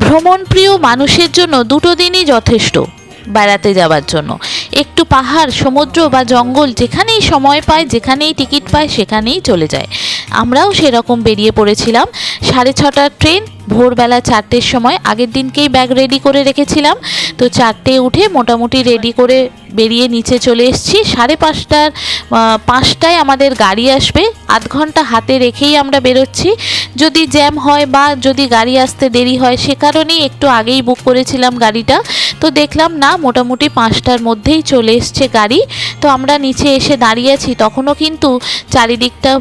ভ্রমণপ্রিয় মানুষের জন্য দুটো দিনই যথেষ্ট বেড়াতে যাওয়ার জন্য। একটু পাহাড়, সমুদ্র বা জঙ্গল যেখানেই সময় পায়, যেখানেই টিকিট পায় সেখানেই চলে যায়। আমরাও সেরকম বেরিয়ে পড়েছিলাম। 6:30টার ট্রেন, ভোরবেলা 4টের সময়। আগের দিনকেই ব্যাগ রেডি করে রেখেছিলাম, তো 4টে উঠে মোটামুটি রেডি করে বেরিয়ে নিচে চলে এসেছি। 5:30টায় আমাদের গাড়ি আসবে। আধ ঘন্টা হাতে রেখেই আমরা বেরোচ্ছি। যদি জ্যাম হয় বা যদি গাড়ি আসতে দেরি হয় সে কারণেই একটু আগেই বুক করেছিলাম গাড়িটা। তো দেখলাম না, মোটামুটি 5টার মধ্যেই চলে এসছে গাড়ি। তো আমরা নিচে এসে দাঁড়িয়ে আছি, তখনও কিন্তু চারিদিকটা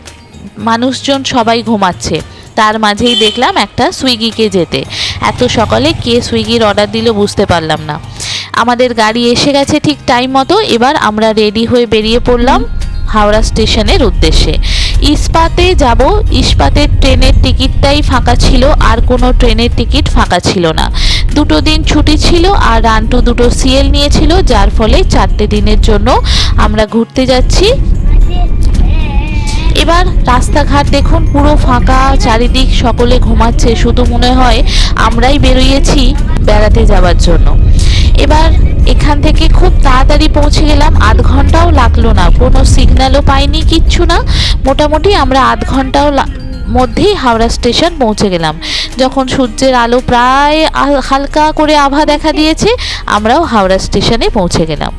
মানুষজন সবাই ঘুমাচ্ছে। তার মাঝেই দেখলাম একটা সুইগিকে যেতে। এত সকালে কে সুইগির অর্ডার দিল বুঝতে পারলাম না। আমাদের গাড়ি এসে গেছে ঠিক টাইম মতো। এবার আমরা রেডি হয়ে বেরিয়ে পড়লাম হাওড়া স্টেশনের উদ্দেশ্যে। ইস্পাতে যাব। ইস্পাতের ট্রেনের টিকিটটাই ফাঁকা ছিল, আর কোনো ট্রেনের টিকিট ফাঁকা ছিল না। দুটো দিন ছুটি ছিল আর রান্টু দুটো সিএল নিয়েছিল, যার ফলে 4টে দিনের জন্য আমরা ঘুরতে যাচ্ছি। এবার রাস্তাঘাট দেখুন পুরো ফাঁকা, চারিদিক সকলে ঘুমাচ্ছে, শুধু মনে হয় আমরাই বেরিয়েছি বেড়াতে যাওয়ার জন্য। এবার এখান থেকে খুব তাড়াতাড়ি পৌঁছে গেলাম, আধ ঘন্টাও লাগলো না, কোনো সিগন্যালও পাইনি, কিচ্ছু না। মোটামুটি আমরা আধ ঘন্টাও মধ্যেই হাওড়া স্টেশন পৌঁছে গেলাম। যখন সূর্যের আলো প্রায় হালকা করে আভা দেখা দিয়েছে, আমরাও হাওড়া স্টেশনে পৌঁছে গেলাম।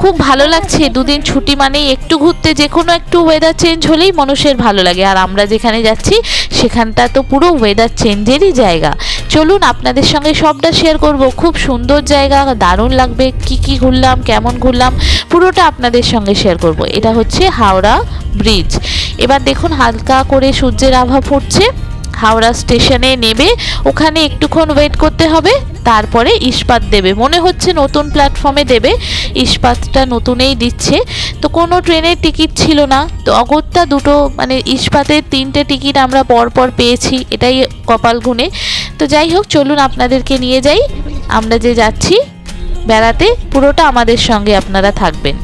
খুব ভালো লাগছে। দুদিন ছুটি মানেই একটু ঘুরতে, যে কোনো একটু ওয়েদার চেঞ্জ হলেই মানুষের ভালো লাগে। আর আমরা যেখানে যাচ্ছি সেখানটা তো পুরো ওয়েদার চেঞ্জেরই জায়গা। চলুন আপনাদের সঙ্গে সবটা শেয়ার করব। খুব সুন্দর জায়গা, দারুণ লাগবে। কি ঘুরলাম, কেমন ঘুরলাম, পুরোটা আপনাদের সঙ্গে শেয়ার করব। এটা হচ্ছে হাওড়া ব্রিজ। এবার দেখুন হালকা করে সূর্যের আভা ফুটছে। হাওড়া স্টেশনে নেবে ওখানে একটুক্ষণ ওয়েট করতে হবে, তারপরে ইস্পাত দেবে। মনে হচ্ছে নতুন প্ল্যাটফর্মে দেবে, ইস্পাতটা নতুনেই দিচ্ছে। তো কোনো ট্রেনের টিকিট ছিল না, তো অগত্যা দুটো মানে ইস্পাতের 3টে টিকিট আমরা পরপর পেয়েছি, এটাই কপাল গুনে। তো যাই হোক, চলুন আপনাদেরকে নিয়ে যাই। আমরা যে যাচ্ছি বেড়াতে, পুরোটা আমাদের সঙ্গে আপনারা থাকবেন।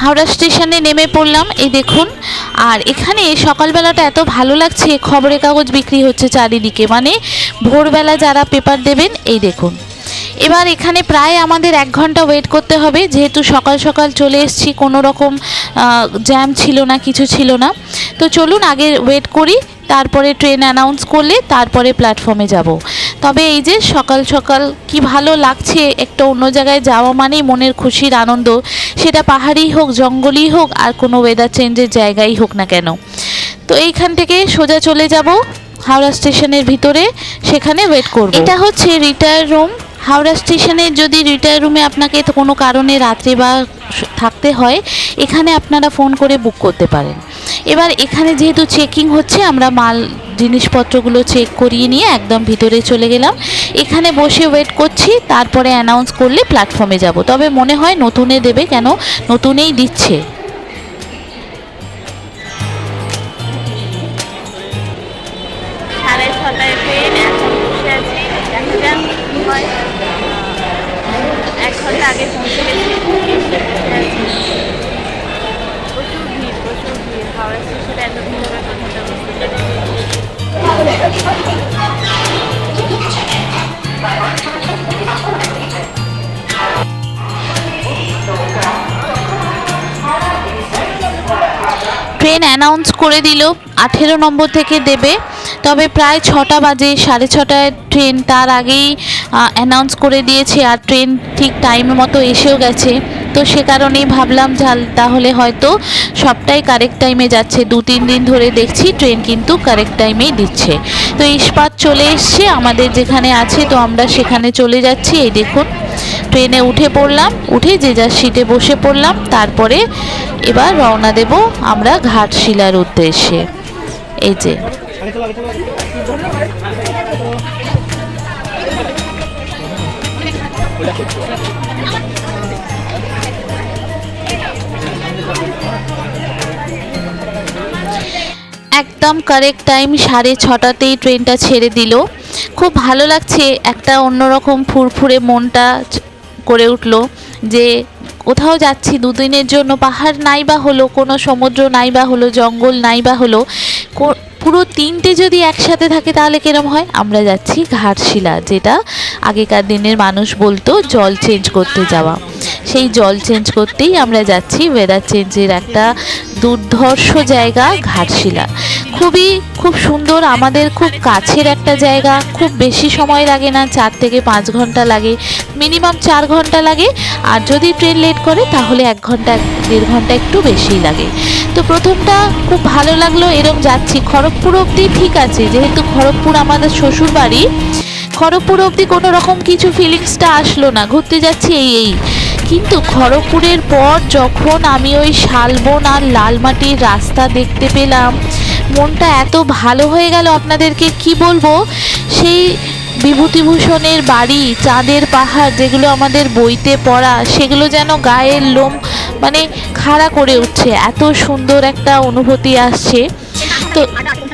হাওড়া স্টেশনে নেমে পড়লাম, এই দেখুন। আর এখানে সকালবেলাটা এত ভালো লাগছে, খবরের কাগজ বিক্রি হচ্ছে চারিদিকে, মানে ভোরবেলা যারা পেপার দেবেন, এই দেখুন। এবার এখানে প্রায় আমাদের 1 ঘন্টা ওয়েট করতে হবে, যেহেতু সকাল সকাল চলে এসেছি, কোনো রকম জ্যাম ছিল না, কিছু ছিল না। তো চলুন আগে ওয়েট করি, তারপরে ট্রেন অ্যানাউন্স করলে তারপরে প্ল্যাটফর্মে যাব। তবে এই যে সকাল সকাল কি ভালো লাগছে, একটা অন্য জায়গায় যাওয়া মানেই মনের খুশির আনন্দ, সেটা পাহাড়ই হোক, জঙ্গলই হোক, আর কোনো ওয়েদার চেঞ্জের জায়গায় হোক না কেন। তো এইখান থেকে সোজা চলে যাব হাওড়া স্টেশনের ভিতরে, সেখানে ওয়েট করব। এটা হচ্ছে রিটায়ার রুম। হাওড়া স্টেশনে যদি রিটায়ার রুমে আপনাকে তো কোনো কারণে রাত্রে বা থাকতে হয়, এখানে আপনারা ফোন করে বুক করতে পারেন। এবার এখানে যেহেতু চেকিং হচ্ছে, আমরা মাল জিনিসপত্রগুলো চেক করিয়ে নিয়ে একদম ভিতরে চলে গেলাম। এখানে বসে ওয়েট করছি, তারপরে অ্যানাউন্স করলে প্ল্যাটফর্মে যাব। তবে মনে হয় নতুনে দেবে, কেন নতুনেই দিচ্ছে। সাড়ে 6টায় ট্রেন, এখন বসে আছি, দেখা যাক কি হয়। 1 ঘন্টা আগে পৌঁছে গেছি। প্রচুর ভিড়, হাওড়া স্টেশনে এত ভিড় হবে কথাটা বুঝতে ট্রেন অ্যানাউন্স করে দিল 18 নম্বর থেকে দেবে। তবে প্রায় 6টা বাজে, 6:30টায় ট্রেন, তার আগেই অ্যানাউন্স করে দিয়েছে। আর ট্রেন ঠিক টাইম মতো এসেও গেছে। তো সে কারণেই ভাবলাম তাহলে হয়তো সবটাই কারেক্ট টাইমে যাচ্ছে। 2-3 দিন ধরে দেখছি ট্রেন কিন্তু কারেক্ট টাইমেই দিচ্ছে। তো ইস্পাত চলে এসছে আমাদের যেখানে আছে, তো আমরা সেখানে চলে যাচ্ছি। এই দেখুন ট্রেনে উঠে পড়লাম, উঠে যে যার সিটে বসে পড়লাম। তারপরে এবার রওনা দেব আমরা ঘাটশিলার উদ্দেশ্যে। এই যে একদম কারেক্ট টাইম 6:30তেই ট্রেনটা ছেড়ে দিল। খুব ভালো লাগছে, একটা অন্যরকম ফুরফুরে মনটা করে উঠল যে কোথাও যাচ্ছি 2 দিনের জন্য। পাহাড় নাই বা হলো, কোনো সমুদ্র নাই বা হলো, জঙ্গল নাই বা হলো, পুরো 3টে যদি একসাথে থাকে তাহলে কিরম হয়। আমরা যাচ্ছি ঘাটশিলা, যেটা আগেকার দিনের মানুষ বলতো জল চেঞ্জ করতে যাওয়া। সেই জল চেঞ্জ করতেই আমরা যাচ্ছি। ওয়েদার চেঞ্জের একটা দুর্ধর্ষ জায়গা ঘাটশিলা, খুব সুন্দর, আমাদের খুব কাছের একটা জায়গা। খুব বেশি সময় লাগে না, 4 থেকে 5 ঘন্টা লাগে, মিনিমাম 4 ঘন্টা লাগে। আর যদি ট্রেন লেট করে তাহলে 1 ঘন্টা 1.5 ঘন্টা একটু বেশিই লাগে। তো প্রথমটা খুব ভালো লাগলো, এরম যাচ্ছি। খড়গপুর অবধি ঠিক আছে, যেহেতু খড়গপুর আমাদের শ্বশুর বাড়ি, খড়গপুর অবধি কোনো রকম কিছু ফিলিংসটা আসলো না, ঘুরতে যাচ্ছি এই। কিন্তু খড়গপুরের পর যখন আমি ওই শালবন আর লালমাটির রাস্তা দেখতে পেলাম, মনটা এত ভালো হয়ে গেল, আপনাদেরকে কি বলবো। সেই বিভূতিভূষণের বাড়ি, চাঁদের পাহাড়, যেগুলো আমাদের বইতে পড়া, সেগুলো যেন গায়ের লোম মানে খাড়া করে উঠছে। এত সুন্দর একটা অনুভূতি আসছে। তো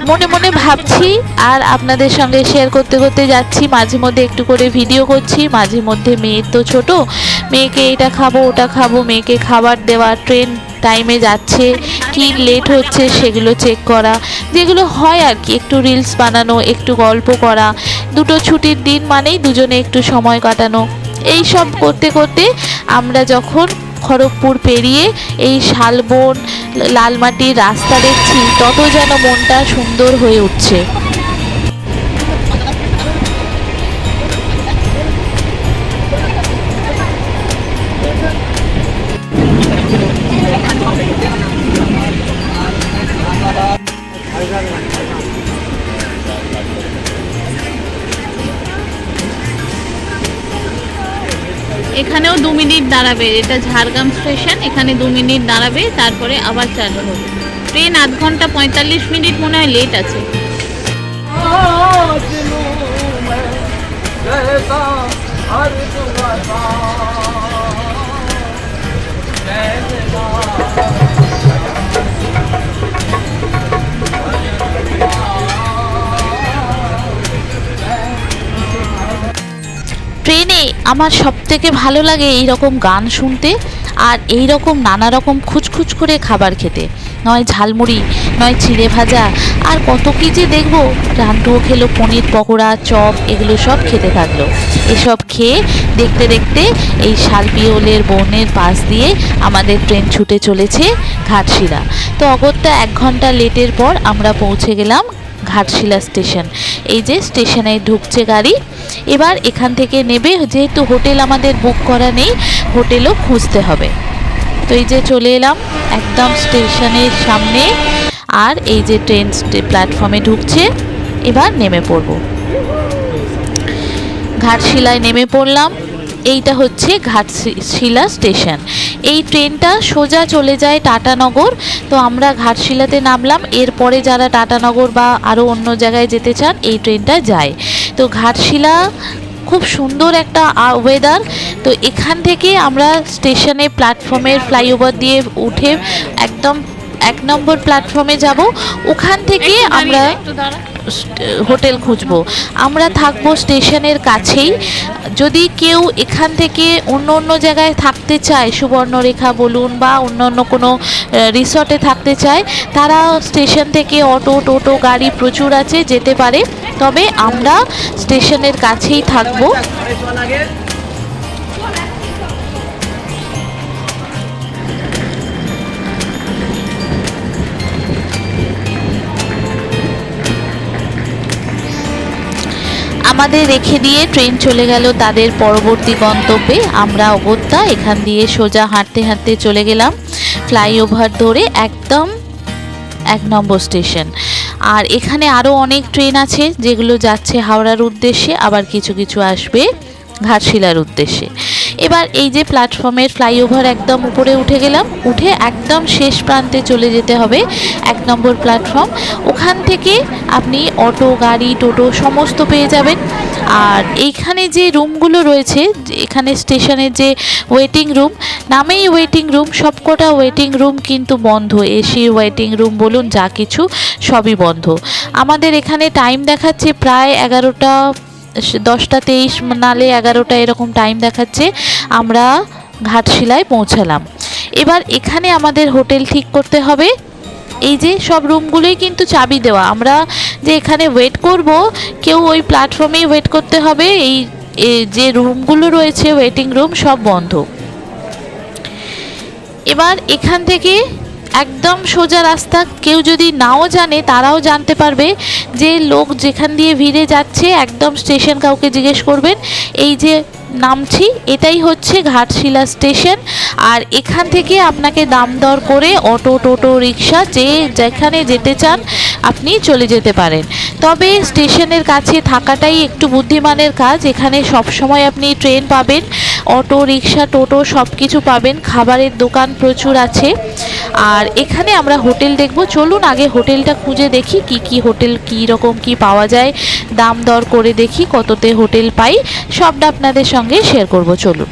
মনে মনে ভাবছি আর আপনাদের সঙ্গে শেয়ার করতে করতে যাচ্ছি। মাঝে মধ্যে একটু করে ভিডিও করছি, মাঝে মধ্যে মেয়ের তো ছোট, মেয়েকে এটা খাবো ওটা খাবো, মেয়েকে খাবার দেওয়া, ট্রেন টাইমে যাচ্ছে কি লেট হচ্ছে সেগুলো চেক করা, যেগুলো হয় আর কি। একটু রিলস বানানো, একটু গল্প করা, দুটো ছুটির দিন মানেই দুজনে একটু সময় কাটানো। এই সব করতে করতে আমরা যখন খড়গপুর পেরিয়ে এই শালবন লালমাটির রাস্তা দেখছি, তত যেন মনটা সুন্দর হয়ে উঠছে। এখানেও 2 মিনিট দাঁড়াবে, এটা ঝাড়গ্রাম স্টেশন, এখানে 2 মিনিট দাঁড়াবে, তারপরে আবার চালু হবে। ট্রেন 1 ঘন্টা 45 মিনিট মনে হয় লেট আছে। ট্রেনে আমার সবথেকে ভালো লাগে এই রকম গান শুনতে, আর এই রকম নানা রকম খুচখুচ করে খাবার খেতে। নয় ঝালমুড়ি, নয় চিড়ে ভাজা, আর কত কী যে দেখবো। রান্টুও খেলো পনির পকোড়া, চপ, এগুলো সব খেতে থাকলো। এসব খেয়ে দেখতে দেখতে এই শালপিওলের বনের পাশ দিয়ে আমাদের ট্রেন ছুটে চলেছে ঘাটশিলা। তো অগত্যা 1 ঘন্টা লেটের পর আমরা পৌঁছে গেলাম ঘাটশিলা স্টেশন। এই যে স্টেশনে ঢুকছে গাড়ি। এবার এখান থেকে নেবে, যেহেতু হোটেল আমাদের বুক করা নেই, হোটেলও খুঁজতে হবে। তো এই যে চলে এলাম একদম স্টেশনের সামনে, আর এই যে ট্রেন প্ল্যাটফর্মে ঢুকছে। এবার নেমে পড়ব, ঘাটশিলায় নেমে পড়লাম। এইটা হচ্ছে ঘাটশিলা স্টেশন। এই ট্রেনটা সোজা চলে যায় টাটানগর। তো আমরা ঘাটশিলাতে নামলাম, এরপরে যারা টাটানগর বা আরও অন্য জায়গায় যেতে চান এই ট্রেনটা যায়। তো ঘাটশিলা খুব সুন্দর একটা ওয়েদার। তো এখান থেকে আমরা স্টেশনে প্ল্যাটফর্মের ফ্লাইওভার দিয়ে উঠে একদম 1 নম্বর প্ল্যাটফর্মে যাব। ওখান থেকে আমরা হোটেল খুঁজবো। আমরা থাকবো স্টেশনের কাছেই। যদি কেউ এখান থেকে অন্য অন্য জায়গায় থাকতে চায়, সুবর্ণরেখা বলুন বা অন্য অন্য কোনো রিসর্টে থাকতে চায়, তারা স্টেশন থেকে অটো টোটো গাড়ি প্রচুর আছে, যেতে পারে। তবে আমরা স্টেশনের কাছেই থাকবো। আমাদের রেখে দিয়ে ট্রেন চলে গেল তাদের পরবর্তী গন্তব্যে। আমরা অগত্যা এখান দিয়ে সোজা হাঁটতে হাঁটতে চলে গেলাম ফ্লাইওভার ধরে একদম 1 নম্বর স্টেশন। আর এখানে আরও অনেক ট্রেন আছে যেগুলো যাচ্ছে হাওড়ার উদ্দেশ্যে, আবার কিছু কিছু আসবে ঘাটশিলার উদ্দেশ্যে। এবার এই যে প্ল্যাটফর্মের ফ্লাইওভার একদম উপরে উঠে গেলাম, উঠে একদম শেষ প্রান্তে চলে যেতে হবে 1 নম্বর প্ল্যাটফর্ম। ওখান থেকে আপনি অটো, গাড়ি, টোটো সমস্ত পেয়ে যাবেন। আর এইখানে যে রুমগুলো রয়েছে, এখানে স্টেশনের যে ওয়েটিং রুম, নামেই ওয়েটিং রুম, সবকটা ওয়েটিং রুম কিন্তু বন্ধ। এসি ওয়েটিং রুম বলুন যা কিছু সবই বন্ধ। আমাদের এখানে টাইম দেখাচ্ছে প্রায় 11টা 10টা 23 নালে 11টা এরকম টাইম দেখাচ্ছে। আমরা ঘাটশিলায় পৌঁছালাম। এবার এখানে আমাদের হোটেল ঠিক করতে হবে। এই যে সব রুমগুলোই কিন্তু চাবি দেওয়া, আমরা যে এখানে ওয়েট করব কেউ ওই প্ল্যাটফর্মেই ওয়েট করতে হবে। এই যে রুমগুলো রয়েছে ওয়েটিং রুম সব বন্ধ। এবার এখান থেকে একদম সোজা রাস্তা, কেউ যদি নাও জানে তারাও জানতে পারবে যে লোক যেখান দিয়ে ভিড়ে যাচ্ছে, একদম স্টেশন কাউকে জিজ্ঞেস করবেন এই যে নামছি এটাই হচ্ছে ঘাটশিলা স্টেশন। আর এখান থেকে আপনাকে দাম দর করে অটো, টোটো, রিক্সা যে যেখানে যেতে চান আপনি চলে যেতে পারেন। তবে স্টেশনের কাছে থাকাটাই একটু বুদ্ধিমানের কাজ। এখানে সব সময় আপনি ট্রেন পাবেন, অটো, রিক্সা, টোটো সব কিছু পাবেন। খাবারের দোকান প্রচুর আছে। আর এখানে আমরা হোটেল দেখব, চলুন আগে হোটেলটা খুঁজে দেখি কি হোটেল কী রকম কি পাওয়া যায়, দাম দর করে দেখি কততে হোটেল পাই, সবটা আপনাদের সঙ্গে শেয়ার করব। চলুন।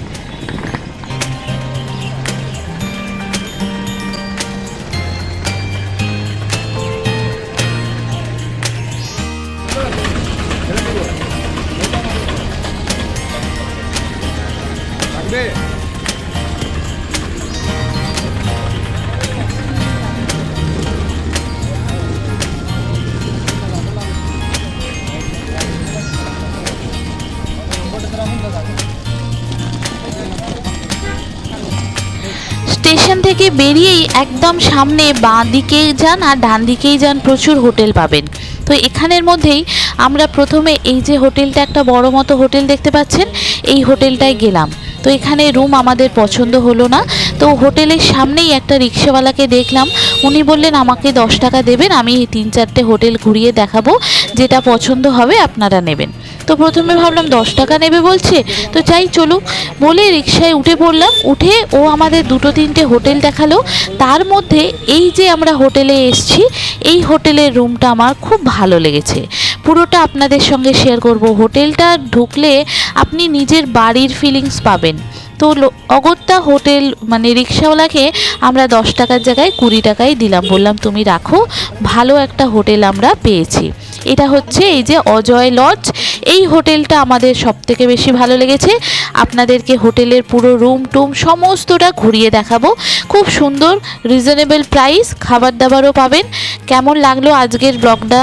স্টেশন থেকে বেরিয়েই একদম সামনে বাঁ দিকে যান আর ডান দিকেই যান, প্রচুর হোটেল পাবেন। তো এখানের মধ্যেই আমরা প্রথমে এই যে হোটেলটা, একটা বড় মতো হোটেল দেখতে পাচ্ছেন, এই হোটেলটায় গেলাম। তো এখানে রুম আমাদের পছন্দ হলো না। তো হোটেলের সামনেই একটা রিক্সাওয়ালাকে দেখলাম, উনি বললেন আমাকে 10 টাকা দেবেন, আমি 3-4টে হোটেল ঘুরিয়ে দেখাবো, যেটা পছন্দ হবে আপনারা নেবেন। তো প্রথমে ভাবলাম 10 টাকা নেবে বলছে, তো চাই চলুক বলে রিক্সায় উঠে পড়লাম। উঠে ও আমাদের 2-3টে হোটেল দেখালো। তার মধ্যে এই যে আমরা হোটেলে এসছি, এই হোটেলের রুমটা আমার খুব ভালো লেগেছে। পুরোটা আপনাদের সঙ্গে শেয়ার করব। হোটেলটা ঢুকলে আপনি নিজের বাড়ির ফিলিংস পাবেন। তো অগত্যা হোটেল মানে রিক্সাওয়ালাকে আমরা 10 টাকার জায়গায় 20 টাকাই দিলাম, বললাম তুমি রাখো, ভালো একটা হোটেল আমরা পেয়েছি। এটা হচ্ছে এই যে অজয় লজ, এই হোটেলটা আমাদের সবথেকে বেশি ভালো লেগেছে। আপনাদেরকে হোটেলের পুরো রুম টুম সমস্তটা ঘুরিয়ে দেখাবো। খুব সুন্দর, রিজনেবল প্রাইস, খাবার দাবারও পাবেন। কেমন লাগলো আজকের ব্লগটা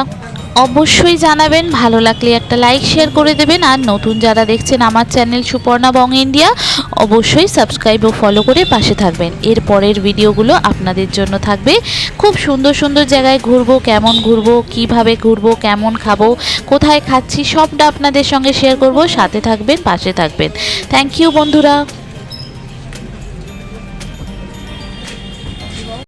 অবশ্যই জানাবেন। ভালো লাগলে একটা লাইক শেয়ার করে দেবেন। আর নতুন যারা দেখছেন আমার চ্যানেল সুপর্ণা বং ইন্ডিয়া, অবশ্যই সাবস্ক্রাইব ও ফলো করে পাশে থাকবেন। এর পরের ভিডিওগুলো আপনাদের জন্য থাকবে। খুব সুন্দর সুন্দর জায়গায় ঘুরবো, কেমন ঘুরবো, কিভাবে ঘুরবো, কেমন খাবো, কোথায় খাচ্ছি, সবটা আপনাদের সঙ্গে শেয়ার করব। সাথে থাকবেন, পাশে থাকবেন। থ্যাংক ইউ বন্ধুরা।